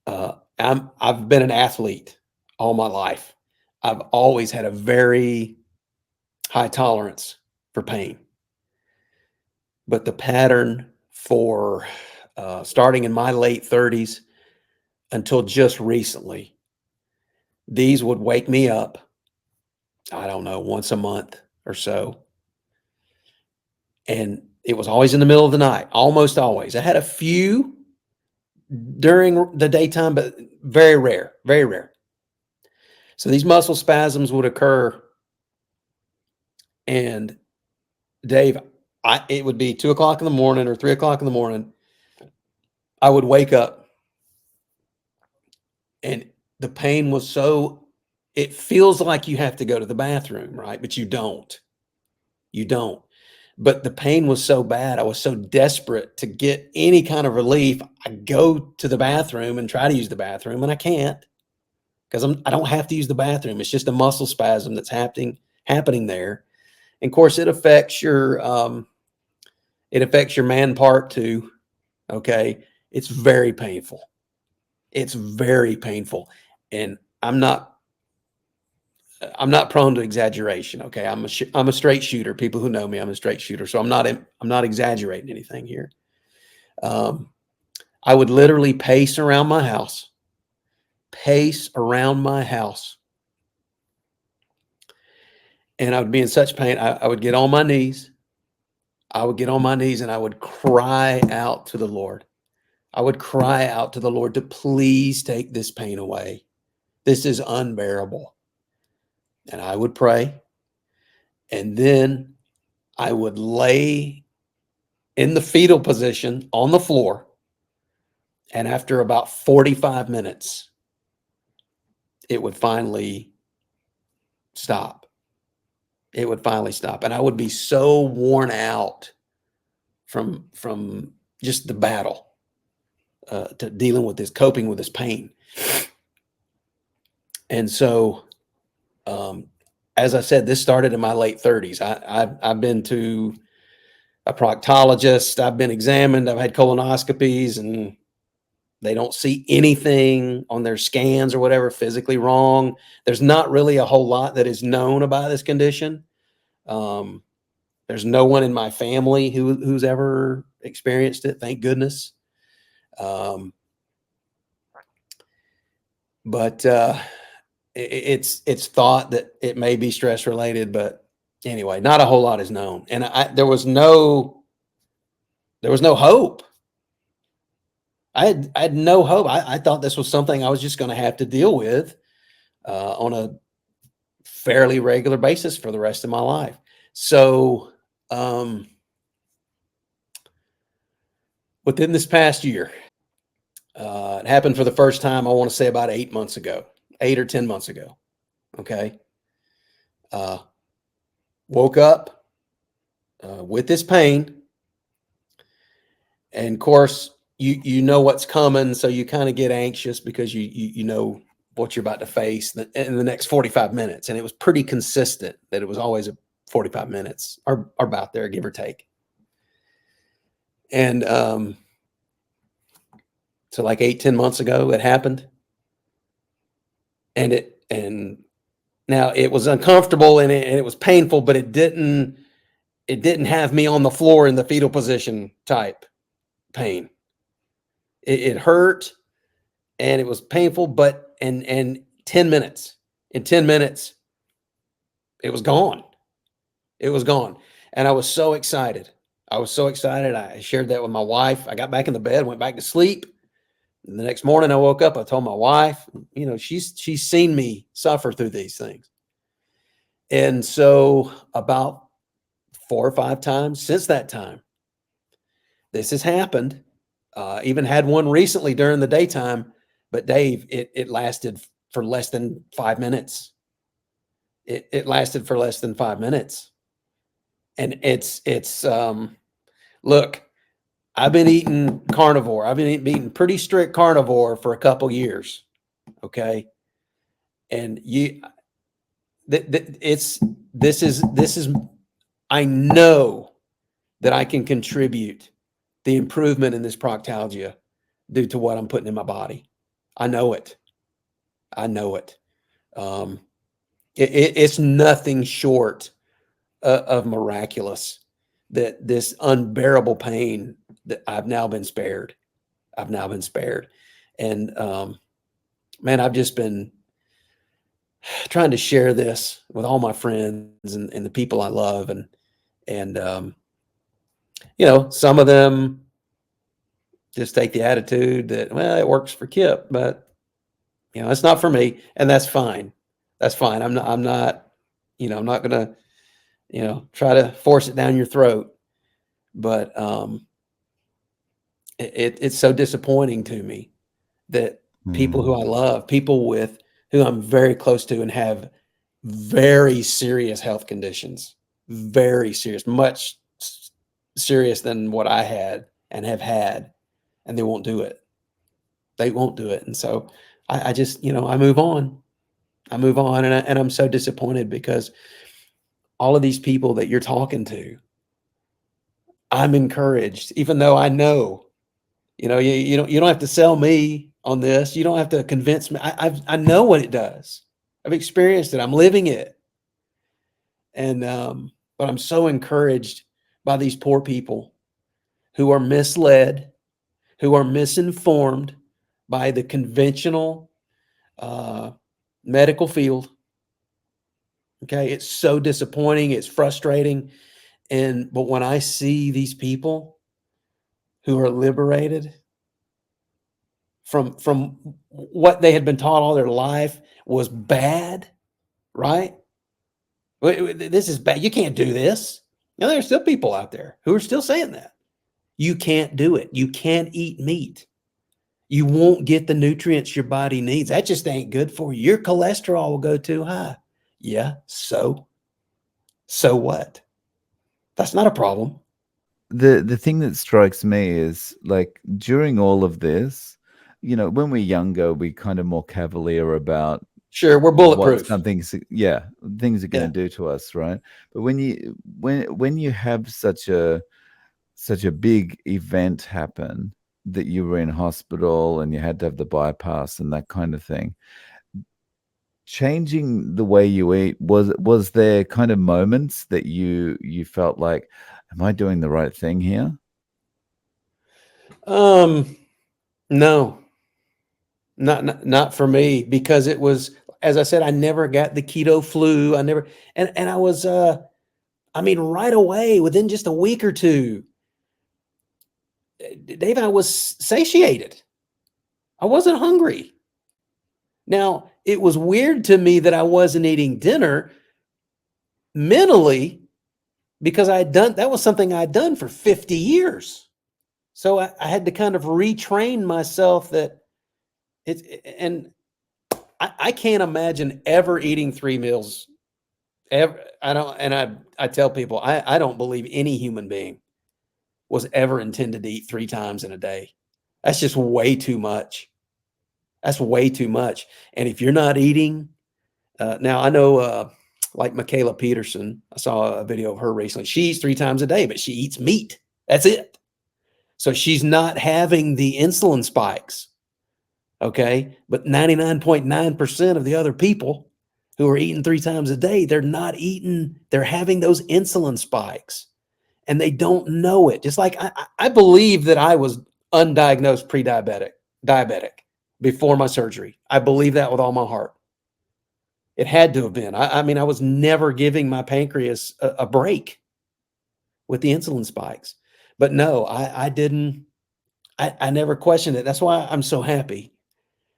I've been an athlete all my life. I've always had a very high tolerance for pain. But the pattern for starting in my late 30s until just recently, these would wake me up, I don't know, once a month or so. And it was always in the middle of the night, almost always. I had a few during the daytime, but very rare, very rare. So these muscle spasms would occur. And Dave, it would be 2 o'clock in the morning or 3 o'clock in the morning. I would wake up and the pain was it feels like you have to go to the bathroom, right? But you don't. You don't. But the pain was so bad. I was so desperate to get any kind of relief. I go to the bathroom and try to use the bathroom, and I can't because I don't have to use the bathroom. It's just a muscle spasm that's happening there. And of course, it affects your man part too. Okay, it's very painful. It's very painful, and I'm not prone to exaggeration. Okay, I'm a straight shooter. People who know me, I'm a straight shooter. So I'm not exaggerating anything here. I would literally pace around my house, and I would be in such pain. I would get on my knees. And I would cry out to the Lord. I would cry out to the Lord to please take this pain away. This is unbearable. And I would pray. And then I would lay in the fetal position on the floor. And after about 45 minutes, it would finally stop. It would finally stop. And I would be so worn out from just the battle to dealing with this, coping with this pain. And so, as I said, this started in my late 30s. I've been to a proctologist. I've been examined. I've had colonoscopies, and they don't see anything on their scans or whatever physically wrong. There's not really a whole lot that is known about this condition. There's no one in my family who's ever experienced it, thank goodness. But it's thought that it may be stress related, but anyway, not a whole lot is known. And there was no hope. I had no hope. I thought this was something I was just going to have to deal with on a fairly regular basis for the rest of my life. So within this past year, it happened for the first time, I want to say about 8 months ago, 8 or 10 months ago. Okay. Uh, Woke up with this pain. And of course, you know what's coming. So you kind of get anxious because you know what you're about to face in the next 45 minutes. And it was pretty consistent that it was always a 45 minutes or about there, give or take. And so like 8, 10 months ago, it happened. And now it was uncomfortable and it was painful, but it didn't have me on the floor in the fetal position type pain. It hurt and it was painful, but in 10 minutes, it was gone. It was gone. And I was so excited. I shared that with my wife. I got back in the bed, went back to sleep. And the next morning I woke up, I told my wife, she's seen me suffer through these things. And so about 4 or 5 times since that time, this has happened. Even had one recently during the daytime, but Dave, it lasted for less than 5 minutes. It lasted for less than 5 minutes. And it's look, I've been eating carnivore. I've been eating pretty strict carnivore for a couple years. Okay. And this is, I know that I can contribute the improvement in this proctalgia due to what I'm putting in my body. I know it. It's nothing short of miraculous that this unbearable pain that I've now been spared. And man, I've just been trying to share this with all my friends and the people I love. And some of them just take the attitude that, well, it works for Kip, but it's not for me. And that's fine. I'm not, I'm not going to, try to force it down your throat. But it's so disappointing to me that people who I love, people who I'm very close to and have very serious health conditions, very serious, much serious than what I had and have had, and they won't do it. And so I just, I move on. And I'm so disappointed because all of these people that you're talking to, I'm encouraged, even though I know, you don't have to sell me on this. You don't have to convince me. I know what it does. I've experienced it. I'm living it. And, but I'm so encouraged by these poor people who are misled, who are misinformed by the conventional medical field. Okay. It's so disappointing. It's frustrating. But when I see these people who are liberated from what they had been taught all their life was bad, right? This is bad. You can't do this. Now, there are still people out there who are still saying that. You can't do it. You can't eat meat. You won't get the nutrients your body needs. That just ain't good for you. Your cholesterol will go too high. Yeah, so what? That's not a problem. The thing that strikes me is, like, during all of this, when we're younger, we kind of more cavalier about Sure, we're what bulletproof. things are going to do to us, right? But when you have such a big event happen, that you were in hospital and you had to have the bypass and that kind of thing, changing the way you eat, was there kind of moments that you felt like, am I doing the right thing here? No, not for me, because it was, as I said, I never got the keto flu. I never, and I was, right away, within just a week or two, Dave, I was satiated. I wasn't hungry. Now, it was weird to me that I wasn't eating dinner mentally, because that was something I'd done for 50 years. So I had to kind of retrain myself that and I can't imagine ever eating 3 meals. Ever, I don't, and I tell people, I don't believe any human being was ever intended to eat 3 times in a day. That's just way too much. That's way too much. And if you're not eating, now I know, like Michaela Peterson, I saw a video of her recently. She eats 3 times a day, but she eats meat. That's it. So she's not having the insulin spikes. Okay. But 99.9% of the other people who are eating 3 times a day, they're not eating, they're having those insulin spikes and they don't know it. Just like I believe that I was undiagnosed diabetic before my surgery. I believe that with all my heart. It had to have been. I mean, I was never giving my pancreas a break with the insulin spikes. But no, I didn't. I never questioned it. That's why I'm so happy.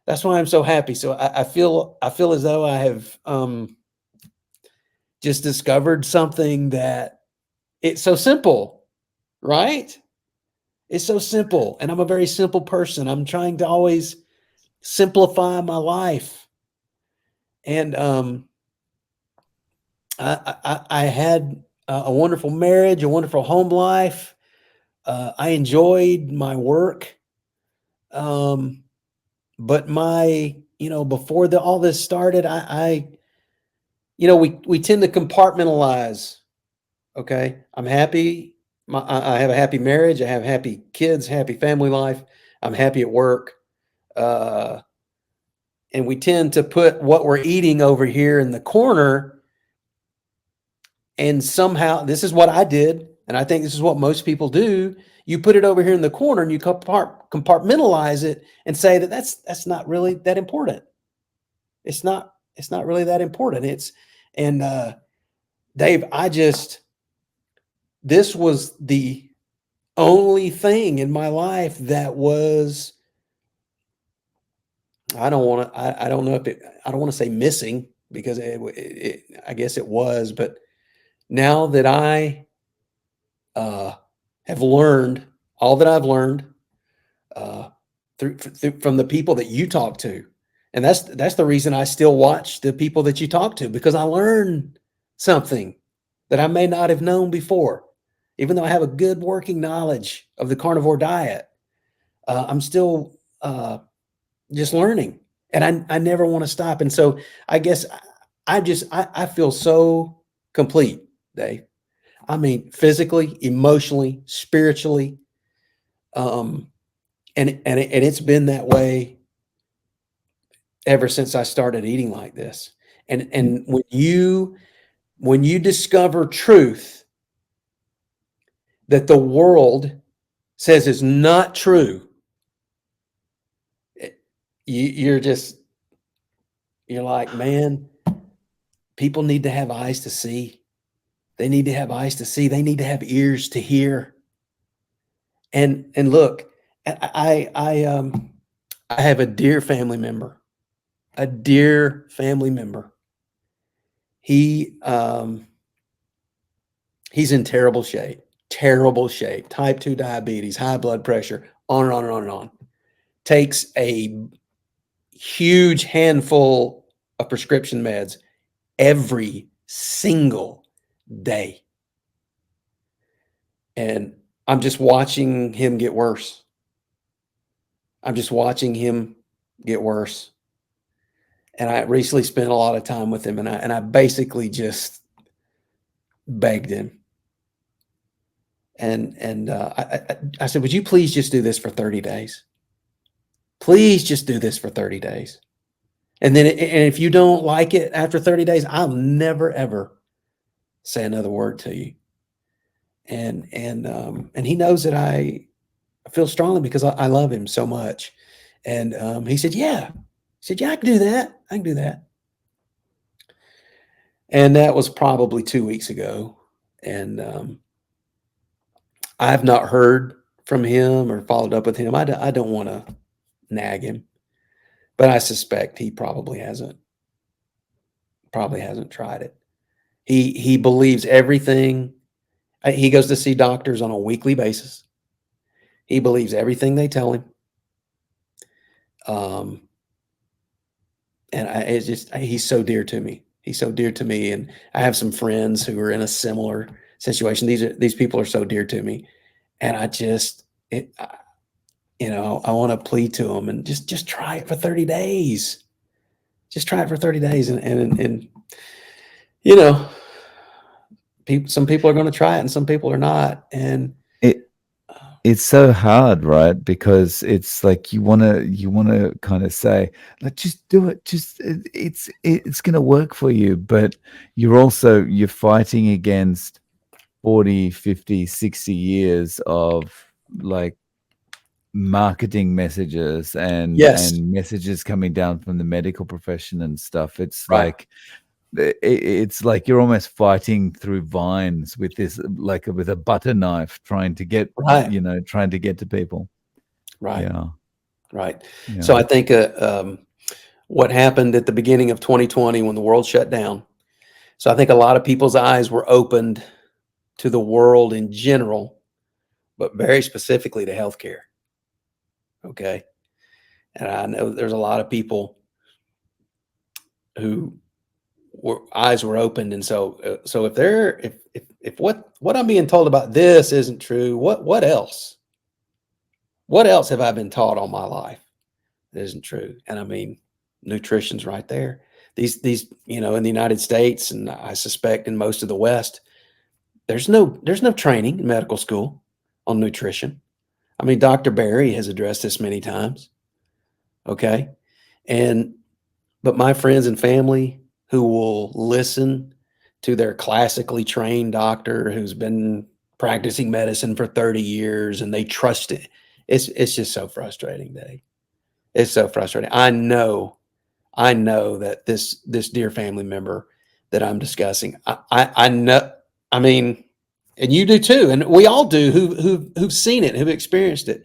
That's why I'm so happy. So I feel as though I have just discovered something that it's so simple, right? It's so simple, and I'm a very simple person. I'm trying to always simplify my life, and I had a wonderful marriage, a wonderful home life. I enjoyed my work, um, but before all this started, we tend to compartmentalize. Okay, I'm happy. I have a happy marriage. I have happy kids, happy family life. I'm happy at work. Uh, and we tend to put what we're eating over here in the corner. And somehow, this is what I did, and I think this is what most people do. You put it over here in the corner and you compartmentalize it and say that that's not really that important. It's not really that important. And Dave, this was the only thing in my life that was, I don't want to, I don't know if I don't want to say missing because I guess it was, but now that I uh, have learned all that I've learned uh, from the people that you talk to, and that's the reason I still watch the people that you talk to, because I learn something that I may not have known before. Even though I have a good working knowledge of the carnivore diet, I'm still just learning, and I never want to stop. And so I guess I feel so complete, Dave. I mean, physically, emotionally, spiritually, um, and it's been that way ever since I started eating like this. And when you discover truth that the world says is not true, you're just, you're like, man, people need to have eyes to see. They need to have eyes to see. They need to have ears to hear. And look, I have a dear family member, a dear family member. He he's in terrible shape, type 2 diabetes, high blood pressure, on and on and on and on. Takes a huge handful of prescription meds every single day. And I'm just watching him get worse. I'm just watching him get worse. And I recently spent a lot of time with him, and I basically just begged him. And I said, would you please just do this for 30 days? Please just do this for 30 days. And if you don't like it after 30 days, I'll never, ever say another word to you. And he knows that I feel strongly because I love him so much. And he said, yeah. He said, yeah, I can do that. I can do that. And that was probably 2 weeks ago. And I've not heard from him or followed up with him. I don't want to nag him, but I suspect he probably hasn't tried it. He believes everything. He goes to see doctors on a weekly basis. He believes everything they tell him. Um, and it's just he's so dear to me. He's so dear to me, and I have some friends who are in a similar situation. These people are so dear to me, and I just I want to plead to them and just try it for 30 days. Just try it for 30 days, and you know, some people are going to try it, and some people are not, and It it's so hard, right? Because it's like you wanna kind of say, like, just do it, just it's gonna work for you, but you're fighting against 40, 50, 60 years of like marketing messages yes, and messages coming down from the medical profession and stuff. It's right, like it's like you're almost fighting through vines with this, like with a butter knife, trying to get, right, trying to get to people. right, Yeah, right. So yeah. I think what happened at the beginning of 2020 when the world shut down. So I think a lot of people's eyes were opened to the world in general, but very specifically to healthcare. Okay. And I know there's a lot of people who eyes were opened. And so if what I'm being told about this isn't true, what else? What else have I been taught all my life that isn't true? And I mean, nutrition's right there. These in the United States, and I suspect in most of the West, there's no training in medical school on nutrition. I mean, Dr. Barry has addressed this many times. Okay. And but my friends and family who will listen to their classically trained doctor who's been practicing medicine for 30 years and they trust it. It's just so frustrating, Dave. It's so frustrating. I know that this dear family member that I'm discussing, I know, I mean, and you do too, and we all do who've seen it, who've experienced it.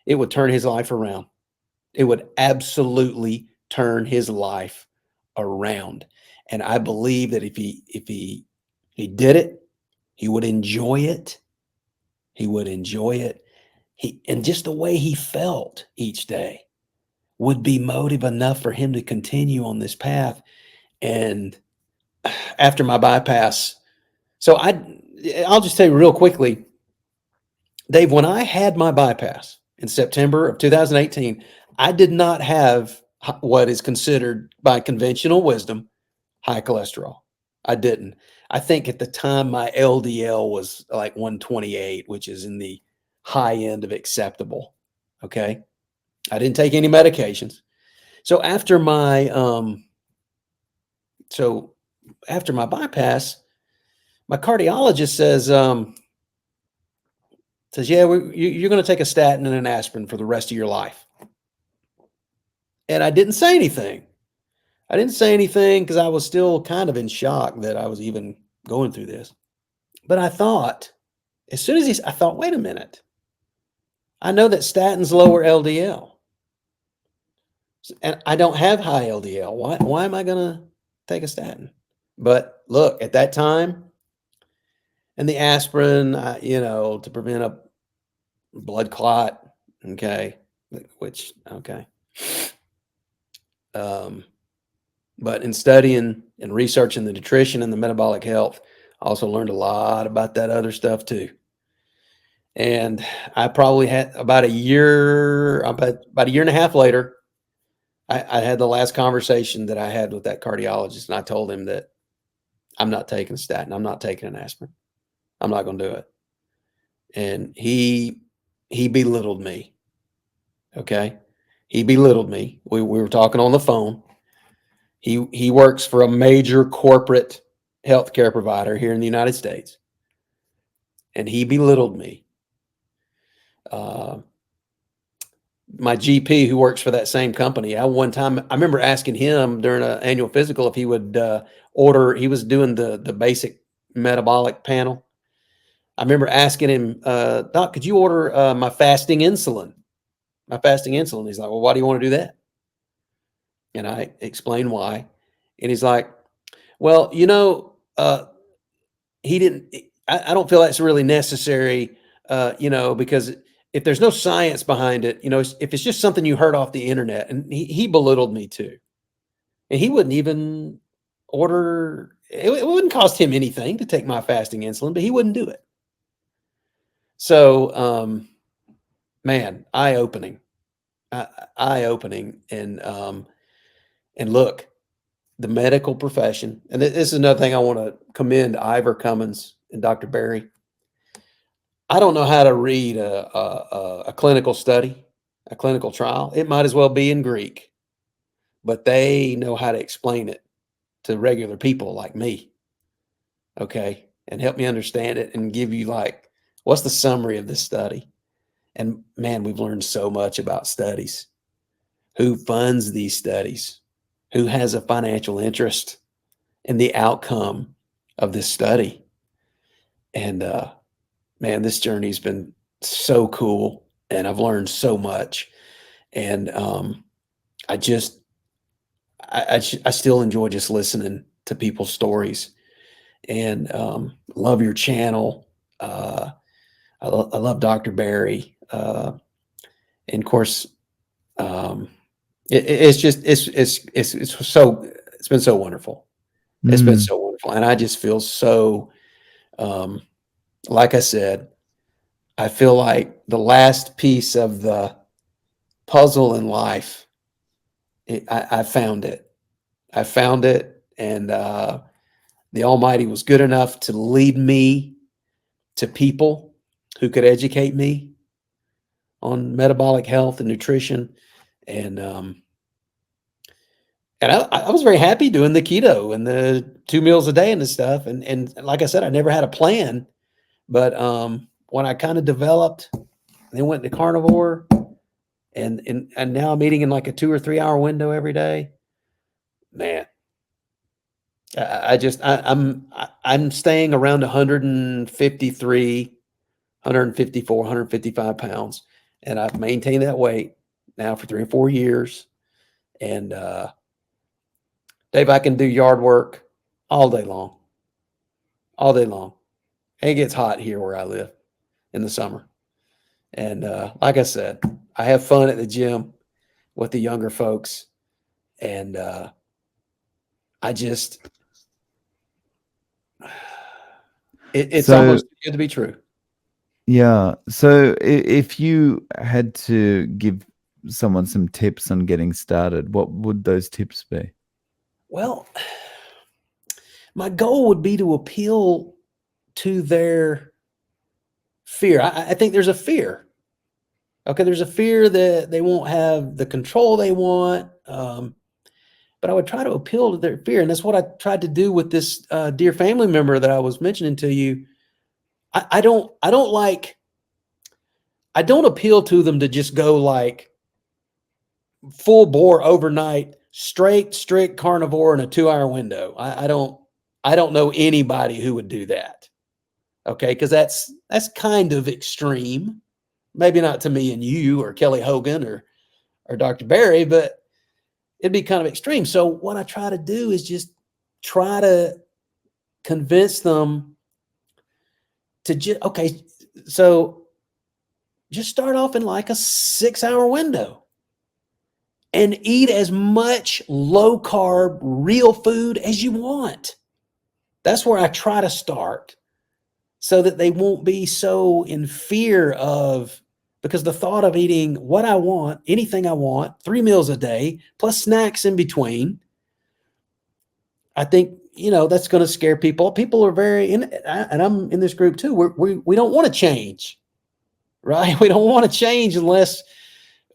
It would turn his life around. It would absolutely turn his life around. And I believe that if he did it, he would enjoy it. He would enjoy it. And just the way he felt each day would be motive enough for him to continue on this path. And after my bypass, so I'll just tell you real quickly, Dave, when I had my bypass in September of 2018, I did not have what is considered by conventional wisdom high cholesterol. I didn't. I think at the time my LDL was like 128, which is in the high end of acceptable. Okay. I didn't take any medications. So so after my bypass, my cardiologist says, yeah, you're going to take a statin and an aspirin for the rest of your life. And I didn't say anything. I didn't say anything because I was still kind of in shock that I was even going through this. But I thought, as soon as I thought, wait a minute. I know that statins lower LDL, and I don't have high LDL. Why am I going to take a statin? But look, at that time, and the aspirin, to prevent a blood clot, okay, okay. Um, but in studying and researching the nutrition and the metabolic health, I also learned a lot about that other stuff too. And I probably had about a year and a half later, I had the last conversation that I had with that cardiologist, and I told him that I'm not taking a statin, I'm not taking an aspirin, I'm not going to do it. And he belittled me. Okay, he belittled me. We were talking on the phone. He works for a major corporate healthcare provider here in the United States, and he belittled me. Uh, my GP, who works for that same company, one time I remember asking him during an annual physical if he would order. He was doing the basic metabolic panel. I remember asking him, Doc, could you order my fasting insulin? My fasting insulin. He's like, well, why do you want to do that? And I explained why. And he's like, well, he didn't. I don't feel that's really necessary, because if there's no science behind it, if it's just something you heard off the internet, and he belittled me too, and he wouldn't even order. It wouldn't cost him anything to take my fasting insulin, but he wouldn't do it. So, man, eye-opening, and look, the medical profession, and this is another thing I want to commend Ivor Cummins and Dr. Barry. I don't know how to read a clinical study, a clinical trial. It might as well be in Greek, but they know how to explain it to regular people like me, okay, and help me understand it and give you like, what's the summary of this study? And man, we've learned so much about studies. Who funds these studies? Who has a financial interest in the outcome of this study? And man, this journey's been so cool, and I've learned so much. And I still enjoy just listening to people's stories, and love your channel. I love Dr. Barry, and of course, it's been so wonderful. It's been so wonderful, and I just feel so, like I said, I feel like the last piece of the puzzle in life. I found it. I found it, and the Almighty was good enough to lead me to people who could educate me on metabolic health and nutrition, and I was very happy doing the keto and the 2 meals a day and this stuff. And like I said, I never had a plan, but when I kind of developed, then went to carnivore, and now I'm eating in like a 2 or 3 hour window every day. Man, I'm staying around 153, 154, 155 pounds, and I've maintained that weight now for 3 or 4 years. And Dave, I can do yard work all day long, all day long. And it gets hot here where I live in the summer. And like I said, I have fun at the gym with the younger folks, and it's So almost too good to be true. yeah, so if you had to give someone some tips on getting started, what would those tips be? Well, my goal would be to appeal to their fear. I think there's a fear. Okay, there's a fear that they won't have the control they want. But I would try to appeal to their fear, and that's what I tried to do with this dear family member that I was mentioning to you. I don't appeal to them to just go like full bore overnight, strict carnivore in a 2 hour window. I don't know anybody who would do that. Okay, because that's kind of extreme. Maybe not to me and you or Kelly Hogan or Dr. Barry, but it'd be kind of extreme. So what I try to do is just try to convince them to so just start off in like a 6 hour window and eat as much low carb, real food as you want. That's where I try to start, so that they won't be so in fear of, because the thought of eating what I want, anything I want, 3 meals a day, plus snacks in between, I think, that's going to scare people. People are and I'm in this group too. We don't want to change, right? We don't want to change unless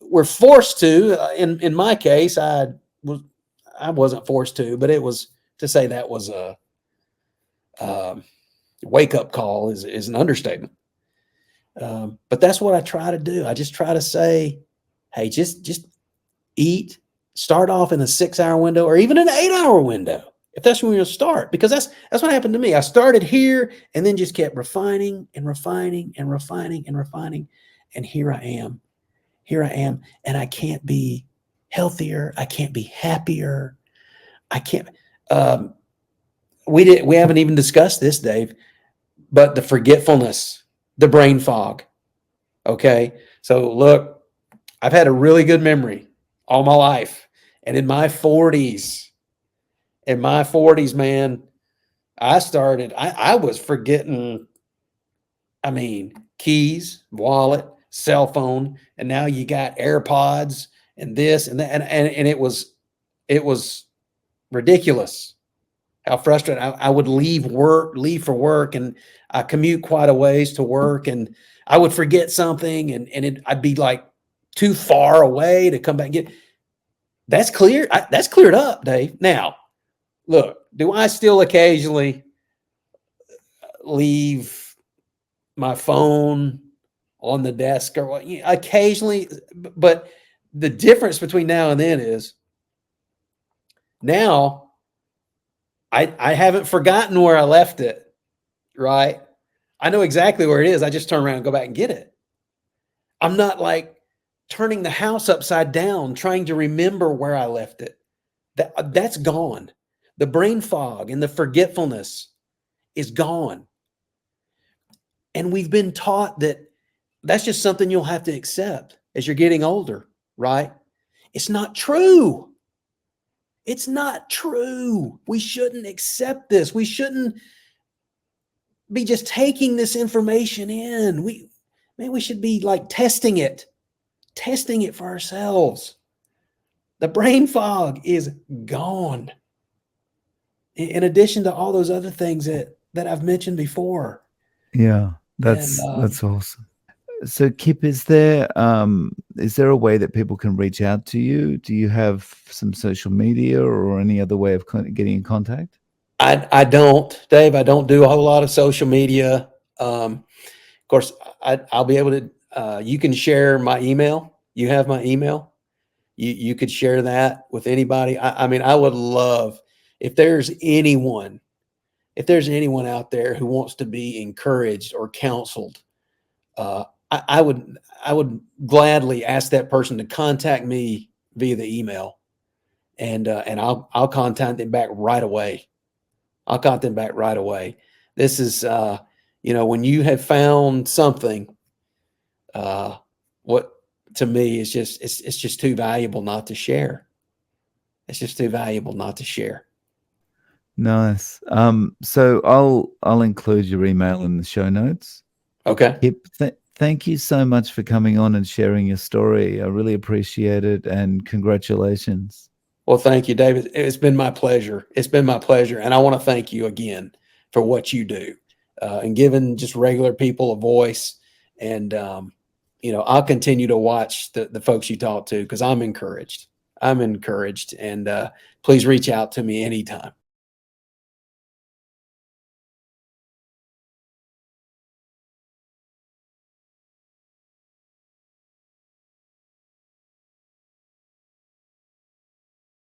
we're forced to. In my case, I wasn't forced to, but it was, to say that was a wake up call is an understatement. But that's what I try to do. I just try to say, hey, just eat, start off in a 6 hour window or even an 8 hour window, if that's when you'll start, because that's what happened to me. I started here and then just kept refining and refining and refining and refining. And here I am. And I can't be healthier. I can't be happier. I can't, we haven't even discussed this, Dave, but the forgetfulness, the brain fog. Okay. So look, I've had a really good memory all my life. And in my 40s, man, I was forgetting, I mean, keys, wallet, cell phone, and now you got AirPods and this and that. And it was ridiculous how frustrated I would leave for work, and I commute quite a ways to work, and I would forget something, and I'd be like too far away to come back and get. That's clear. That's cleared up, Dave. Now, look, do I still occasionally leave my phone on the desk or what? Occasionally, but the difference between now and then is now I haven't forgotten where I left it, right? I know exactly where it is. I just turn around and go back and get it. I'm not like turning the house upside down trying to remember where I left it. That's gone. The brain fog and the forgetfulness is gone. And we've been taught that that's just something you'll have to accept as you're getting older, right? It's not true. It's not true. We shouldn't accept this. We shouldn't be just taking this information in. We should be like testing it for ourselves. The brain fog is gone. In addition to all those other things that I've mentioned before. Yeah, And that's awesome. So Kip, is there a way that people can reach out to you? Do you have some social media or any other way of getting in contact? I don't, Dave. I don't do a whole lot of social media. Of course, I'll be able to. You can share my email. You have my email. You could share that with anybody. I mean, I would love if there's anyone out there who wants to be encouraged or counseled. I would gladly ask that person to contact me via the email, and I'll contact them back right away. I'll contact them back right away. This is when you have found something, what to me is just it's just too valuable not to share. It's just too valuable not to share. Nice. So I'll include your email in the show notes. Okay. Kip, thank you so much for coming on and sharing your story. I really appreciate it, and congratulations. Well, thank you, David. It's been my pleasure. It's been my pleasure. And I want to thank you again for what you do and giving just regular people a voice. And, I'll continue to watch the folks you talk to because I'm encouraged. I'm encouraged. And please reach out to me anytime.